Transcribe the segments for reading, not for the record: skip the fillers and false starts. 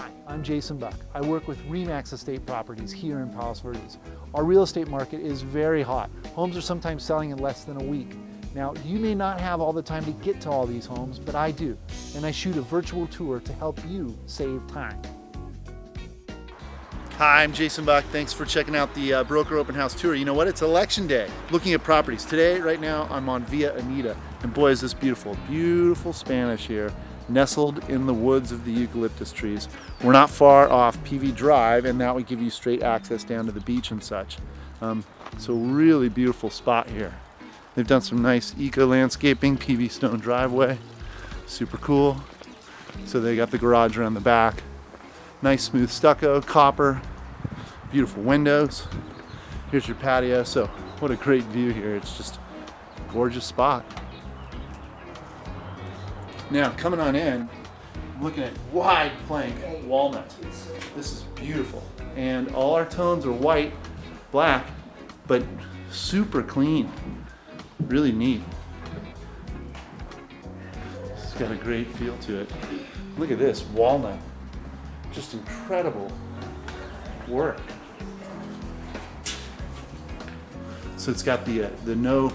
Hi, I'm Jason Buck. I work with RE/MAX Estate Properties here in Palos Verdes. Our real estate market is very hot. Homes are sometimes selling in less than a week. Now, you may not have all the time to get to all these homes, but I do. And I shoot a virtual tour to help you save time. Hi, I'm Jason Buck. Thanks for checking out the broker open house tour. You know what? It's election day. Looking at properties. Today, right now, I'm on Via Anita. And boy, is this beautiful. Beautiful Spanish here, nestled in the woods of the eucalyptus trees. We're not far off PV Drive, and that would give you straight access down to the beach and such. So really beautiful spot here. They've done some nice eco landscaping, PV stone driveway. Super cool. So they got the garage around the back. Nice smooth stucco, copper, beautiful windows. Here's your patio. So what a great view here. It's just a gorgeous spot. Now coming on in, I'm looking at wide plank walnut. This is beautiful. And all our tones are white, black, but super clean. Really neat. It's got a great feel to it. Look at this, walnut. Just incredible work. So it's got the no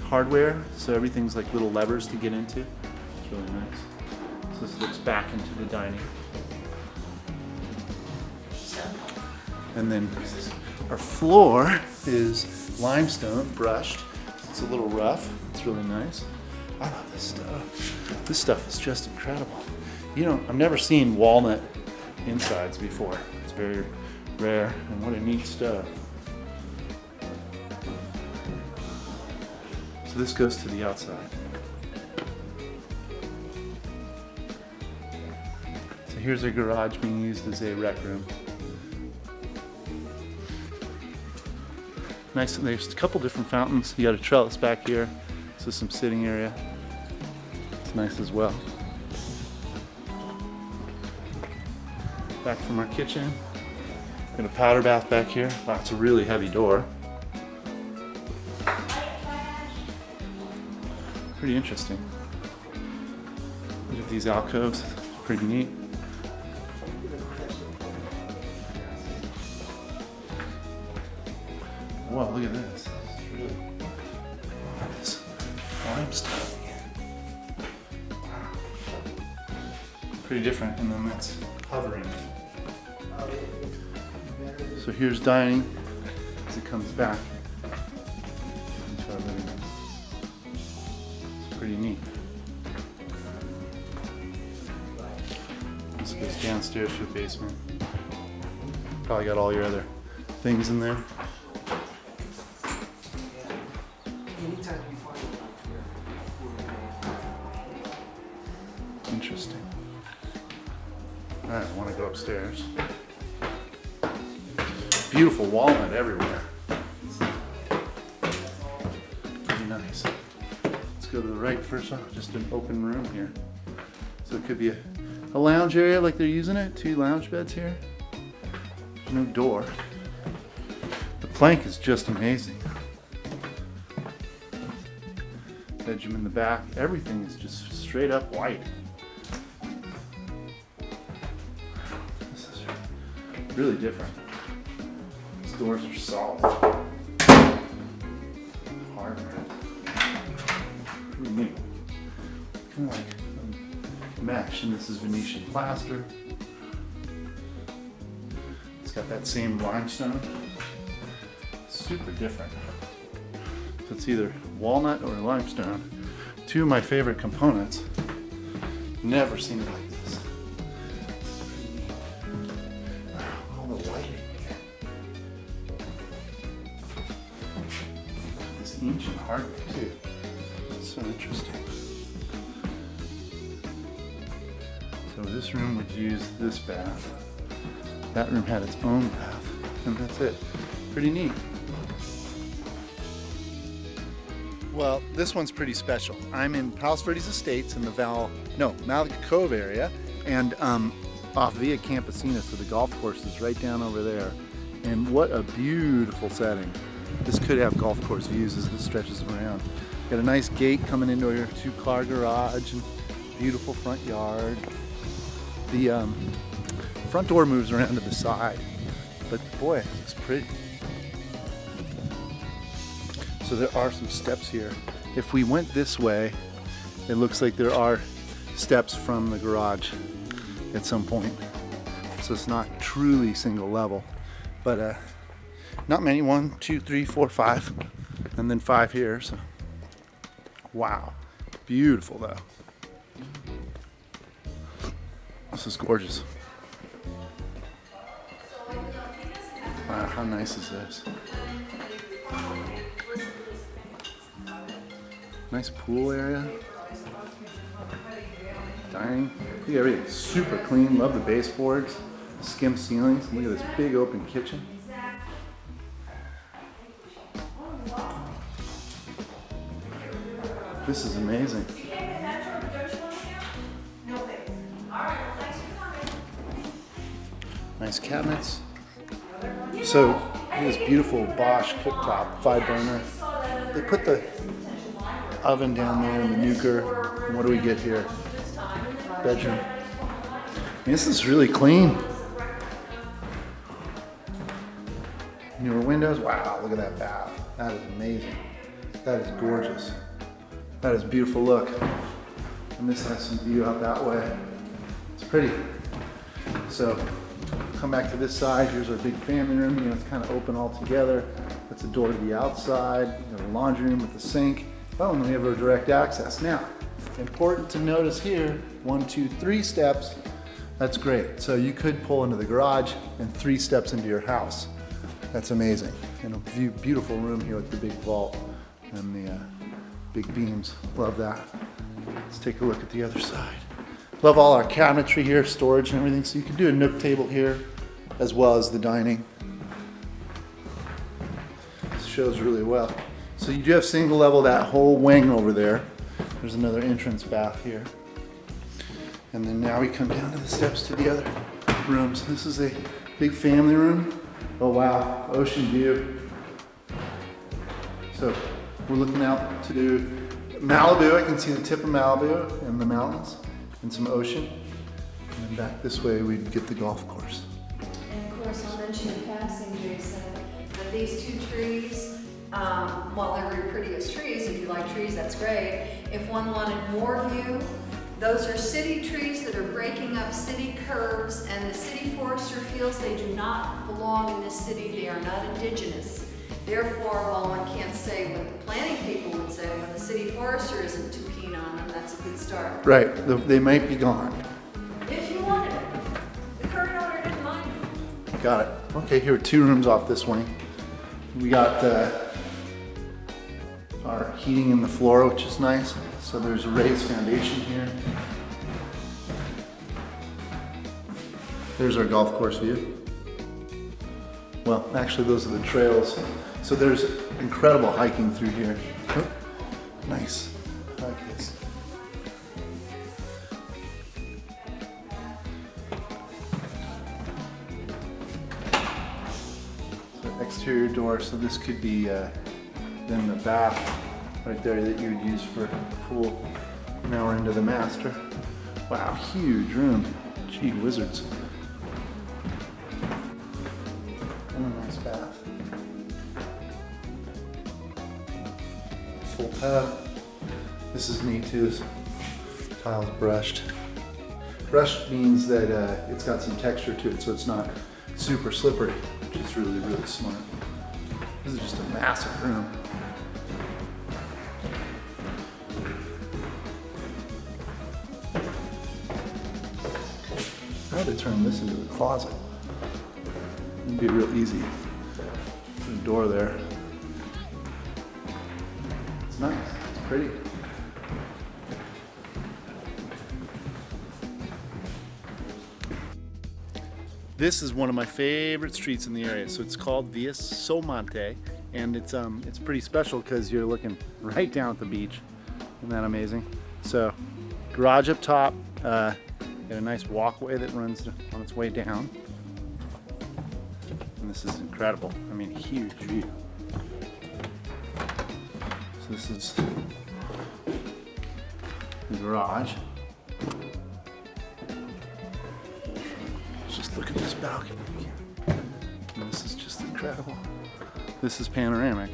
hardware, so everything's like little levers to get into. It's really nice. So this looks back into the dining. And then our floor is limestone brushed. It's a little rough. It's really nice. I love this stuff. This stuff is just incredible. You know, I've never seen walnut insides before. It's very rare, and what a neat stuff. So this goes to the outside. So here's our garage being used as a rec room. Nice, there's a couple different fountains. You got a trellis back here, so some sitting area. It's nice as well. Back from our kitchen. Got a powder bath back here. Wow, it's a really heavy door. Pretty interesting. Look at these alcoves. Pretty neat. Whoa, look at this. This is really, wow, this limestone again. Wow. Pretty different, and then that's hovering. So here's dining as it comes back into our living room. It's pretty neat. This goes downstairs to the basement. Probably got all your other things in there. Interesting. All right, I want to go upstairs. Beautiful walnut everywhere. Pretty nice. Let's go to the right first. Just an open room here. So it could be a lounge area like they're using it. 2 lounge beds here. There's no door. The plank is just amazing. Bedroom in the back. Everything is just straight up white. This is really different. These doors are solid. Hardware. Pretty neat. Kind of like mesh, and this is Venetian plaster. It's got that same limestone. Super different. So it's either walnut or limestone. 2 of my favorite components. Never seen it like this. Wow, all the lighting here. This ancient hardware too. It's so interesting. So this room would use this bath. That room had its own bath, and that's it. Pretty neat. Well, this one's pretty special. I'm in Palos Verdes Estates in the Valmonte Grove area, and off Via Campesina, so the golf course is right down over there. And what a beautiful setting. This could have golf course views as it stretches around. Got a nice gate coming into your 2-car garage and beautiful front yard. The front door moves around to the side, but boy, it's pretty. So there are some steps here. If we went this way, it looks like there are steps from the garage at some point. So it's not truly single level, but not many. 1, 2, 3, 4, 5, and then 5 here. So wow, beautiful though. This is gorgeous. Wow, how nice is this? Nice pool area. Dining. Look at everything. Super clean. Love the baseboards. Skim ceilings. Look at this big open kitchen. This is amazing. Nice cabinets. So, look at this beautiful Bosch cooktop, 5-burner. They put the oven down there and the nuker. And what do we get here? Bedroom. I mean, this is really clean. Newer windows. Wow, look at that bath. That is amazing. That is gorgeous. That is a beautiful look. And this has some view out that way. It's pretty. So, come back to this side. Here's our big family room. You know, it's kind of open all together. That's a door to the outside. We have a laundry room with a sink. Oh, and then we have our direct access. Now, important to notice here, 1, 2, 3 steps. That's great. So you could pull into the garage and 3 steps into your house. That's amazing. And a beautiful room here with the big vault and the big beams. Love that. Let's take a look at the other side. Love all our cabinetry here, storage and everything. So you can do a nook table here as well as the dining. This shows really well. So you do have single level, that whole wing over there. There's another entrance bath here. And then now we come down to the steps to the other rooms. This is a big family room. Oh wow, ocean view. So we're looking out to Malibu. I can see the tip of Malibu and the mountains and some ocean. And then back this way we'd get the golf course. And of course, I'll mention in passing, Jason, that these 2 trees, while they're very pretty as trees, if you like trees, that's great. If one wanted more view, those are city trees that are breaking up city curbs, and the city forester feels they do not belong in this city. They are not indigenous. Therefore, while one can't say what the planning people would say, when the city forester isn't too keen on them, that's a good start. Right, they might be gone. If you wanted it. The current owner didn't mind. Got it. Okay, here are 2 rooms off this wing. We got our heating in the floor, which is nice. So there's a raised foundation here. There's our golf course view. Well, actually those are the trails. So there's incredible hiking through here. Oh, nice. I like this. So exterior door, so this could be then the bath right there that you would use for the pool. Now we're into the master. Wow, huge room. Gee wizards. And a nice bath. Full tub. This is neat too. This tile's brushed. Brushed means that it's got some texture to it, so it's not super slippery, which is really, really smart. This is just a massive room. I had to turn this into a closet. It'd be real easy. Put a door there. It's nice, it's pretty. This is one of my favorite streets in the area. So it's called Via Valmonte, and it's pretty special because you're looking right down at the beach. Isn't that amazing? So garage up top, got a nice walkway that runs on its way down. And this is incredible. I mean, huge view. So this is the garage. Just look at this balcony. And this is just incredible. This is panoramic.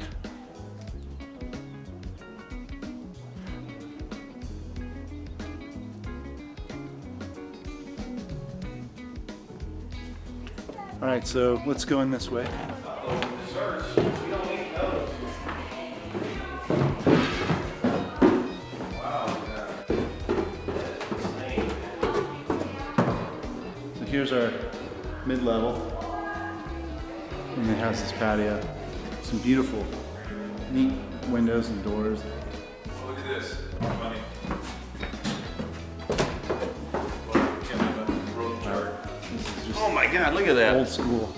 All right, so let's go in this way. So here's our mid-level, and it has this patio. Some beautiful, neat windows and doors. Look at this. Money. This is just Oh my God, look at that. old school.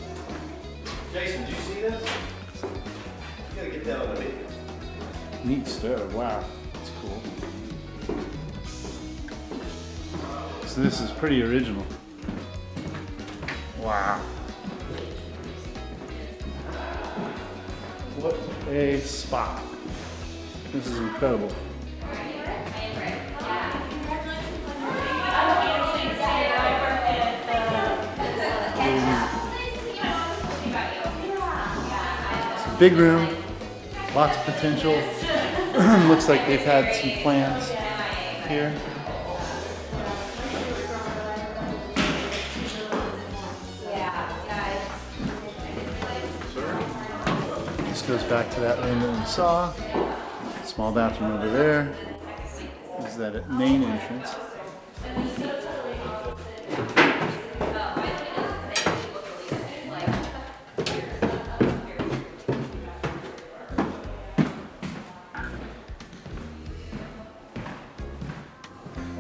Jason, do you see this? You gotta get that on the video. Neat stove. Wow, that's cool. So this is pretty original. Wow. What a spot. This is incredible. It's a big room, lots of potential. Looks like they've had some plans here. This goes back to that room that we saw. Small bathroom over there. This is that main entrance.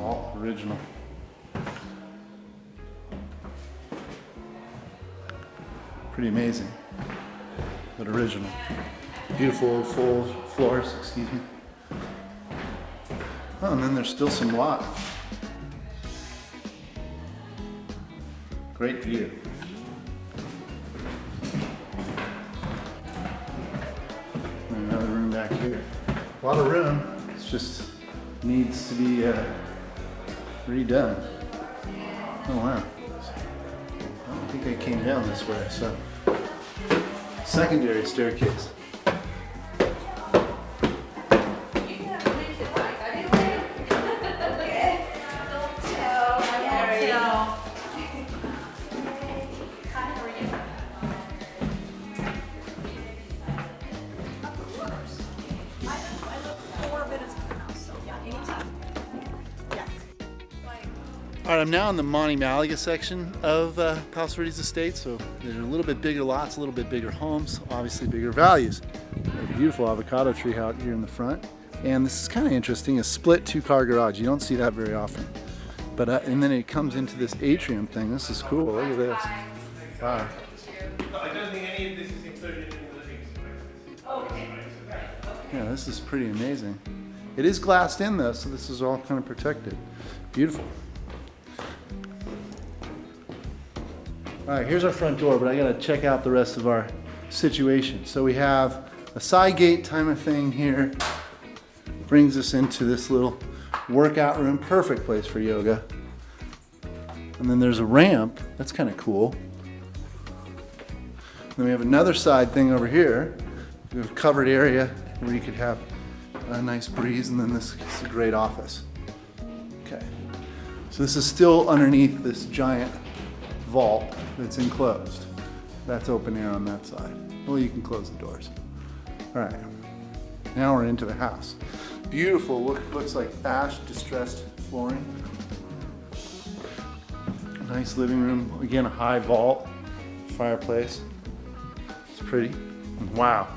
All original. Pretty amazing, but original. Beautiful full floors, excuse me. Oh, and then there's still some lot. Great view. And another room back here. A lot of room. It's just needs to be redone. Oh wow. I don't think I came down this way, so. Secondary staircase. All right, I'm now in the Monte Malaga section of Palos Verdes Estates, so there's a little bit bigger lots, a little bit bigger homes, obviously bigger values. A beautiful avocado tree out here in the front, and this is kind of interesting, a split two-car garage. You don't see that very often. But and then it comes into this atrium thing. This is cool. Look at this. Wow. I don't think any of this is included in the living space. Okay. Yeah, this is pretty amazing. It is glassed in though, so this is all kind of protected. Beautiful. All right, here's our front door, but I gotta check out the rest of our situation. So we have a side gate kind of thing here. Brings us into this little workout room, perfect place for yoga. And then there's a ramp, that's kind of cool. Then we have another side thing over here. We have a covered area where you could have a nice breeze, and then this is a great office. Okay, so this is still underneath this giant vault that's enclosed. That's open air on that side. Well, you can close the doors. All right, now we're into the house. Beautiful, looks like ash distressed flooring. Nice living room. Again, a high vault, fireplace. It's pretty. And wow,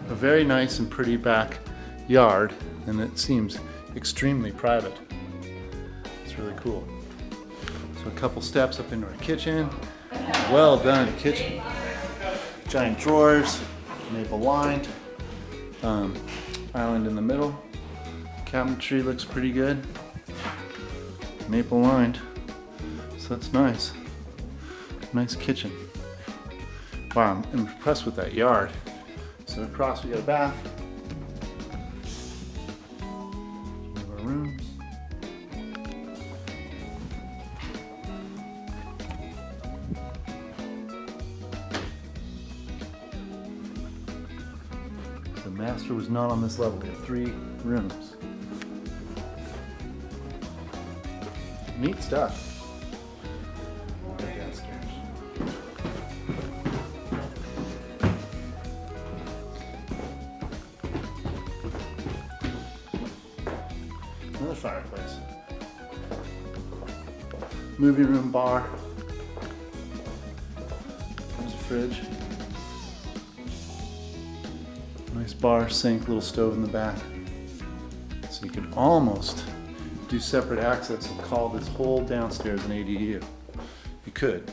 a very nice and pretty backyard, and it seems extremely private. It's really cool. So a couple steps up into our kitchen. Well done kitchen. Giant drawers, maple lined. Island in the middle. Cabinetry looks pretty good. Maple lined. So that's nice. Nice kitchen. Wow, I'm impressed with that yard. So across we got a bath. We have our rooms. Master was not on this level. We have 3 rooms. Neat stuff. Right downstairs. Another fireplace. Movie room bar. There's a fridge. Nice bar, sink, little stove in the back. So you could almost do separate access and call this whole downstairs an ADU. You could.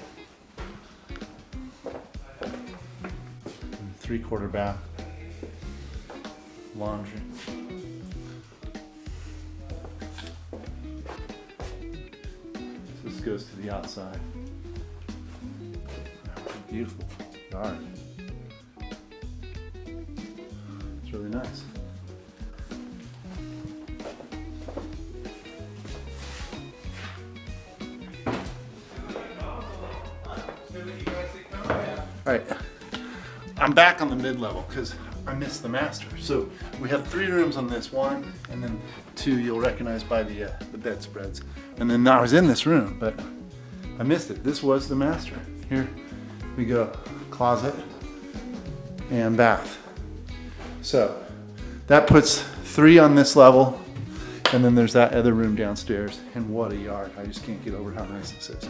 3/4 bath. Laundry. So this goes to the outside. Beautiful yard. It's really nice. All right, I'm back on the mid-level because I missed the master. So we have 3 rooms on this one, and then 2 you'll recognize by the bedspreads. And then I was in this room, but I missed it. This was the master. Here we go, closet and bath. So that puts 3 on this level, and then there's that other room downstairs. And what a yard! I just can't get over how nice this is.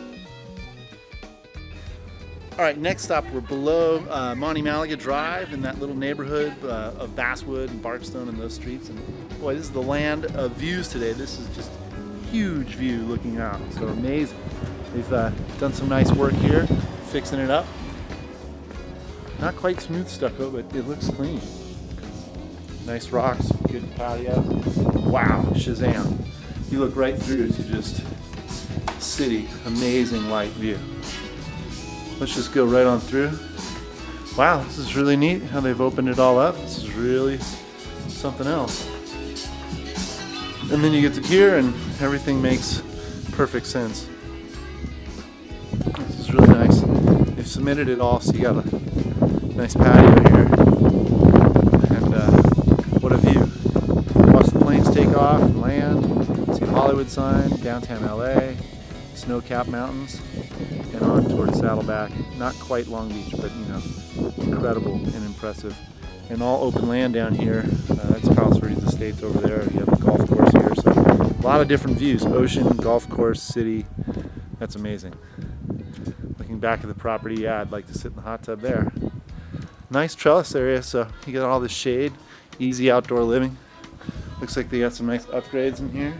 All right, next stop, we're below Monte Malaga Drive in that little neighborhood of Basswood and Barkstone and those streets. And boy, this is the land of views today. This is just a huge view looking out, so amazing. They've done some nice work here, fixing it up. Not quite smooth stucco, but it looks clean. Nice rocks, good patio. Wow, Shazam. You look right through to just city, amazing light view. Let's just go right on through. Wow, this is really neat how they've opened it all up. This is really something else. And then you get to here and everything makes perfect sense. This is really nice. They've cemented it all, so you got a nice patio here. And what a view. Watch the planes take off and land. See the Hollywood sign, downtown LA, snow-capped mountains, and on towards Saddleback. Not quite Long Beach, but you know, incredible and impressive. And all open land down here. That's Palos Verdes Estates over there. You have the golf course here, so a lot of different views. Ocean, golf course, city. That's amazing. Looking back at the property, yeah, I'd like to sit in the hot tub there. Nice trellis area, so you got all the shade, easy outdoor living. Looks like they got some nice upgrades in here.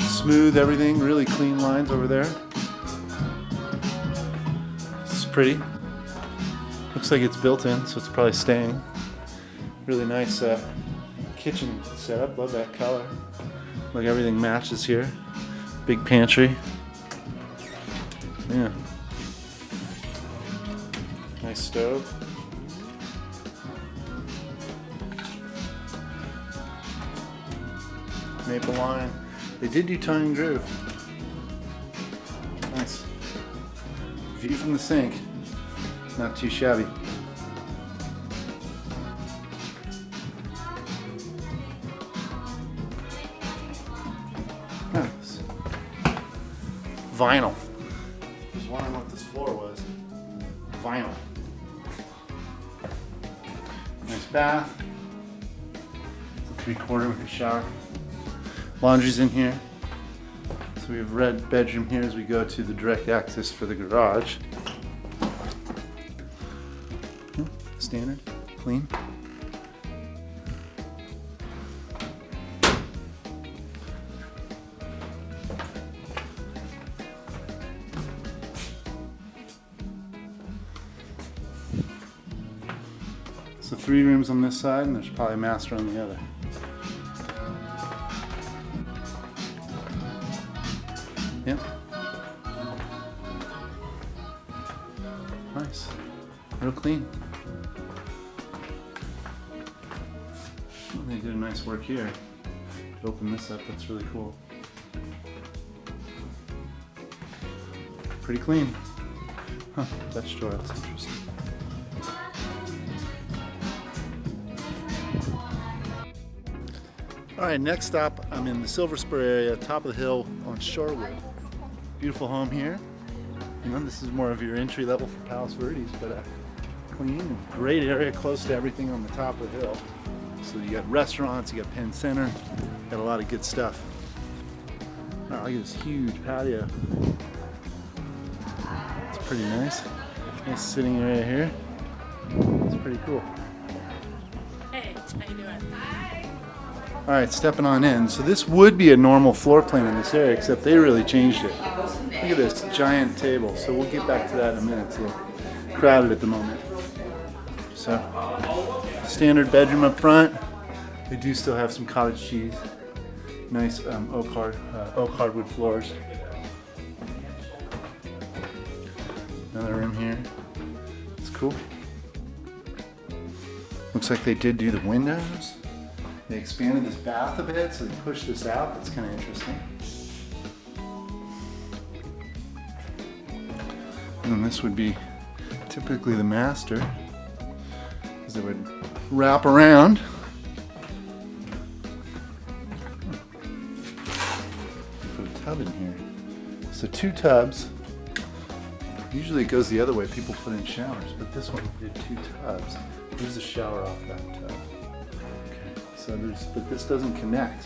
Smooth everything, really clean lines over there. This is pretty. Looks like it's built in, so it's probably staying. Really nice kitchen setup, love that color. Like everything matches here. Big pantry. Yeah. Nice stove. Maple line. They did do tongue and groove. Nice. View from the sink. Not too shabby. Nice. Vinyl. I was wondering what this floor was. Vinyl. Nice bath. It's a 3/4 with a shower. Laundry's in here. So we have red bedroom here as we go to the direct access for the garage. Standard, clean. So 3 rooms on this side, and there's probably a master on the other. Yep. Nice. Real clean. They did a nice work here. To open this up, that's really cool. Pretty clean. Huh, Dutch door, that's interesting. All right, next stop, I'm in the Silver Spur area, top of the hill on Shorewood. Beautiful home here. You know, this is more of your entry level for Palos Verdes, but clean and great area, close to everything on the top of the hill. So you got restaurants, you got Penn Center, got a lot of good stuff. Oh, look at this huge patio. It's pretty nice. Nice sitting area here. It's pretty cool. Hey, how you doing? Hi. All right, stepping on in. So this would be a normal floor plan in this area, except they really changed it. Look at this giant table. So we'll get back to that in a minute. It's a little crowded at the moment. So standard bedroom up front. They do still have some cottage cheese. Nice oak hardwood floors. Another room here. It's cool. Looks like they did do the windows. They expanded this bath a bit, so they pushed this out. That's kind of interesting. And then this would be typically the master, because it would wrap around. Put a tub in here. So 2 tubs. Usually it goes the other way. People put in showers, but this one did 2 tubs. There's a shower off that tub. Okay. So but this doesn't connect.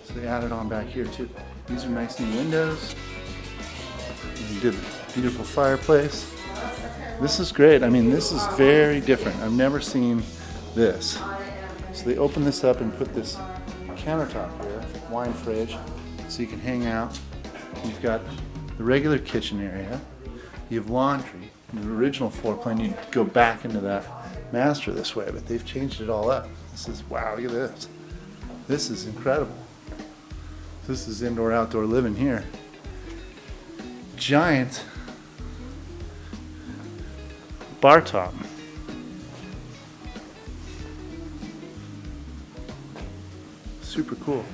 So they added on back here too. These are nice new windows. They did a beautiful fireplace. This is great. I mean, this is very different. I've never seen this. So they opened this up and put this countertop here, wine fridge, so you can hang out. You've got the regular kitchen area. You have laundry. In the original floor plan, you'd go back into that master this way, but they've changed it all up. This is, wow, look at this. This is incredible. This is indoor outdoor living here. Giant bar top. Super cool.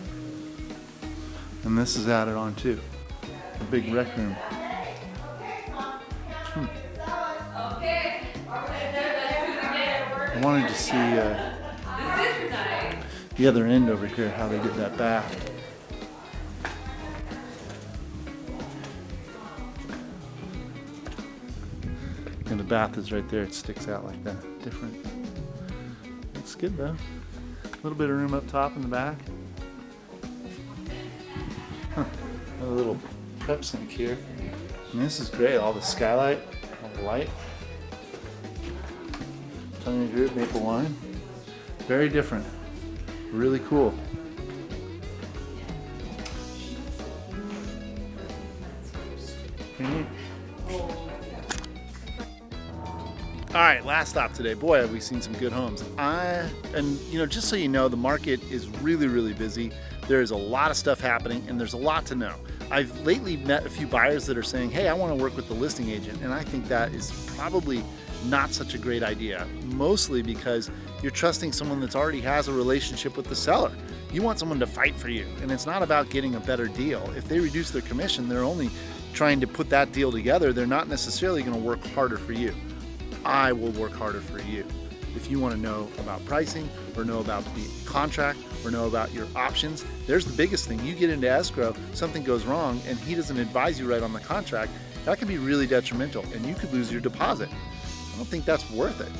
And this is added on too. A big rec room. I wanted to see the other end over here, how they did that bath. And the bath is right there, it sticks out like that. Different. Looks good though. A little bit of room up top in the back. Another little prep sink here. And this is great, all the skylight, all the light. Tongue group, maple wine. Very different. Really cool. Pretty neat. All right, last stop today. Boy, have we seen some good homes. And you know, just so you know, the market is really, really busy. There's a lot of stuff happening and there's a lot to know. I've lately met a few buyers that are saying, hey, I want to work with the listing agent. And I think that is probably not such a great idea, mostly because you're trusting someone that already has a relationship with the seller. You want someone to fight for you, and it's not about getting a better deal. If they reduce their commission, they're only trying to put that deal together. They're not necessarily going to work harder for you. I will work harder for you. If you want to know about pricing, or know about the contract, or know about your options, there's the biggest thing. You get into escrow, something goes wrong, and he doesn't advise you right on the contract. That can be really detrimental, and you could lose your deposit. I don't think that's worth it.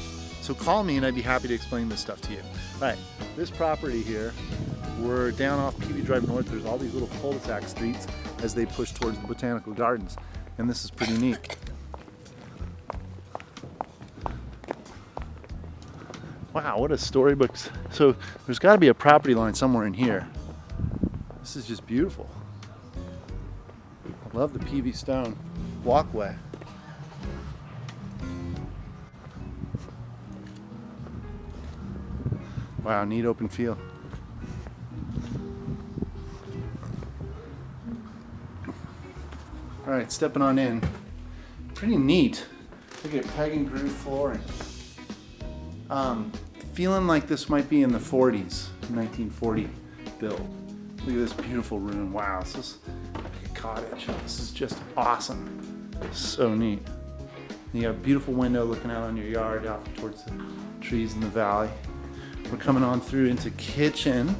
So call me and I'd be happy to explain this stuff to you. All right, this property here, we're down off Peavy Drive North. There's all these little cul-de-sac streets as they push towards the Botanical Gardens. And this is pretty neat. Wow, what a storybook. So there's gotta be a property line somewhere in here. This is just beautiful. I love the Peavy stone walkway. Wow, neat open field. All right, stepping on in. Pretty neat. Look at peg and groove flooring. Feeling like this might be in the 40s, 1940 build. Look at this beautiful room. Wow, this is like a cottage. This is just awesome. So neat. You got a beautiful window looking out on your yard, out towards the trees in the valley. We're coming on through into kitchen.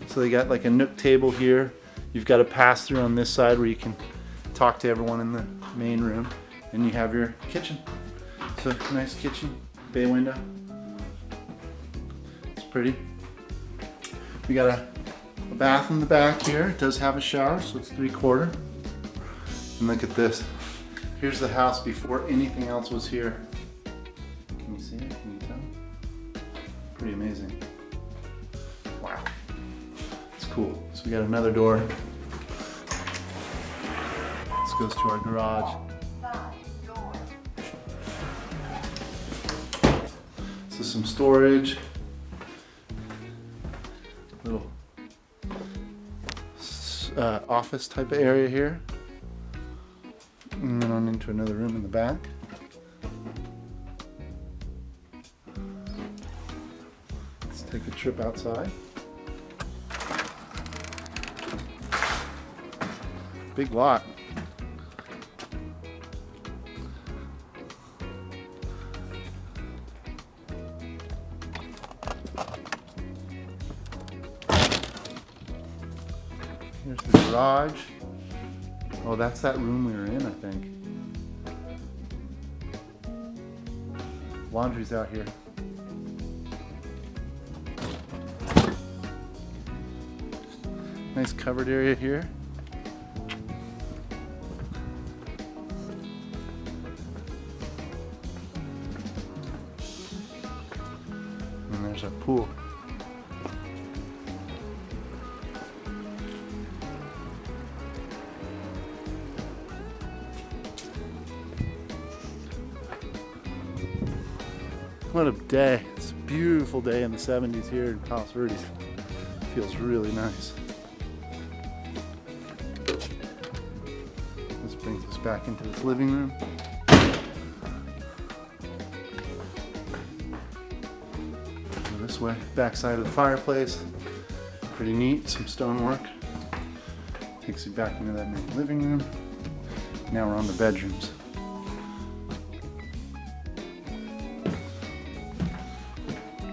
So they got like a nook table here. You've got a pass through on this side where you can talk to everyone in the main room. And you have your kitchen. So nice kitchen, bay window. It's pretty. We got a bath in the back here. It does have a shower, so it's 3/4. And look at this. Here's the house before anything else was here. Can you see it? Can you tell? Pretty amazing. Wow. It's cool. So we got another door. This goes to our garage. So some storage. Little office type of area here. And then on into another room in the back. Let's take a trip outside. Big lot. Here's the garage. Oh, that's that room we were in, I think. Laundry's out here. Nice covered area here. And there's our pool. What a day. It's a beautiful day in the 70s here in Palos Verdes. Feels really nice. This brings us back into this living room. Go this way, back side of the fireplace. Pretty neat, some stonework. Takes you back into that main living room. Now we're on the bedrooms.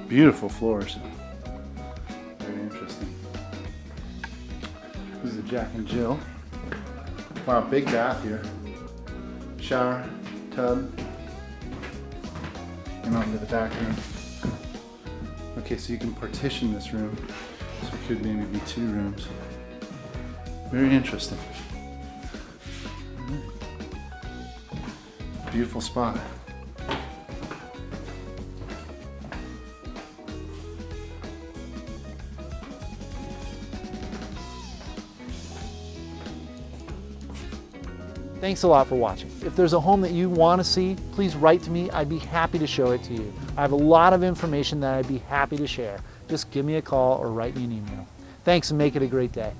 Beautiful floors. Very interesting. This is a Jack and Jill. Wow, big bath here. Shower, tub, and onto the back room. Okay, so you can partition this room. So it could maybe be 2 rooms. Very interesting. Beautiful spot. Thanks a lot for watching. If there's a home that you want to see, please write to me. I'd be happy to show it to you. I have a lot of information that I'd be happy to share. Just give me a call or write me an email. Thanks and make it a great day.